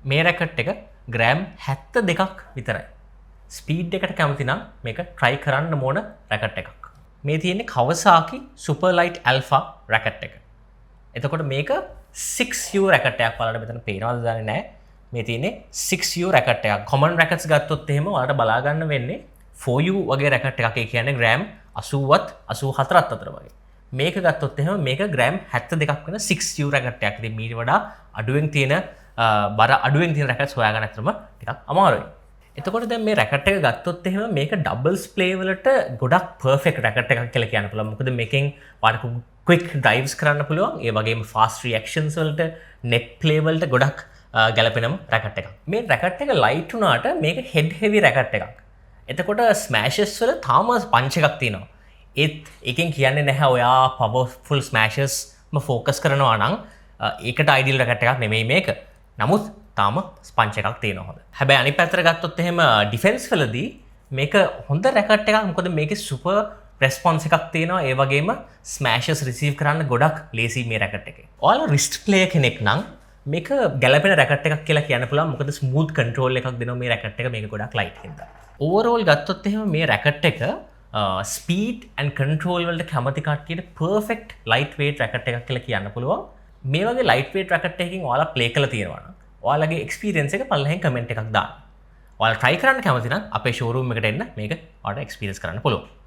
මේ රැකට් එක ග්‍රෑම් 72ක් විතරයි. ස්පීඩ් එකට කැමති නම් මේක try කරන්න ඕන රැකට් එකක්. මේ තියෙන්නේ Kawasaki Superlight Alpha රැකට් එක. එතකොට මේක 6U රැකට් එකක්. බලන්න මෙතන පේනවද දන්නේ නැහැ. මේ තියෙන්නේ 6U රැකට් එකක්. common rackets ගත්තොත් එහෙම ඔයාලට බලා ගන්න වෙන්නේ 4U වගේ රැකට් එකක්. ඒ කියන්නේ ග්‍රෑම් 80ත් 84ත් අතර වගේ. මේක ගත්තොත් එහෙම මේක ග්‍රෑම් 72ක් වෙන 6U රැකට් එකක්. ඉතින් මීට වඩා අඩුවෙන් තියෙන බර අඩුවෙන් තියෙන රැකට්ස් හොයාගන්න අතරම ටිකක් අමාරුයි. එතකොට දැන් මේ රැකට් එක ගත්තොත් එහෙම මේක ඩබල්ස් ප්ලේ වලට ගොඩක් පර්ෆෙක්ට් රැකට් එකක් කියලා කියන්න පුළුවන්. මොකද මේකෙන් වාට ක්වික් ඩ්‍රයිව්ස් කරන්න පුළුවන්. ඒ වගේම ෆාස්ට් රියැක්ෂන්ස් වලට නෙට් ප්ලේ වලට ගොඩක් ගැලපෙනම රැකට් එකක්. මේ රැකට් එක ලයිට් වුණාට මේක හෙඩ් හෙවි රැකට් එකක්. එතකොට ස්මෑෂස් වල තාම පංච් එකක් තියෙනවා. ඒත් එකෙන් කියන්නේ නැහැ ඔයා පවර්ෆුල් ස්මෑෂස්ම ෆෝකස් කරනවා නම් ඒකට අයිඩියල් රැකට් එකක් නෙමෙයි මේක. නමුත් තාම ස්පංච් එකක් තියෙනවා හොඳ. හැබැයි අනිත් පැත්තට ගත්තොත් එහෙම ඩිෆෙන්ස් වලදී මේක හොඳ රැකට් එකක්. මොකද මේකේ සුපර් රෙස්පොන්ස් එකක් තියෙනවා. ඒ වගේම ස්මෑෂස් රිසීව් කරන්න ගොඩක් ලේසි මේ රැකට් එකේ. ඔයාලා රිස්ට් ප්ලේයර් කෙනෙක් නම් මේක ගැලපෙන රැකට් එකක් කියලා කියන්න පුළුවන්. මොකද ස්මූත් කන්ට්‍රෝල් එකක් දෙනවා මේ රැකට් එක. මේක ගොඩක් ලයිට් හින්දා. ඕවරෝල් ගත්තොත් එහෙම මේ රැකට් එක ස්පීඩ් ඇන්ඩ් කන්ට්‍රෝල් වලට කැමති කට්ටියට පර්ෆෙක්ට් ලයිට් වේට් රැකට් එකක් කියලා කියන්න පුළුවන්. මේ වගේ ලයිට් වේට් රැකට් එකකින් ඔයාලා ප්ලේ කරලා තියෙනවා නම් ඔයාලගේ එක්ස්පීරියන්ස් එක පල්ලෙහෙන් කමෙන්ට් එකක් දාන්න. ඔයාලා try කරන්න කැමති නම් අපේ ෂෝරූම් එකට එන්න මේක ඔයාලට එක්ස්පීරියන්ස් කරන්න පුළුවන්.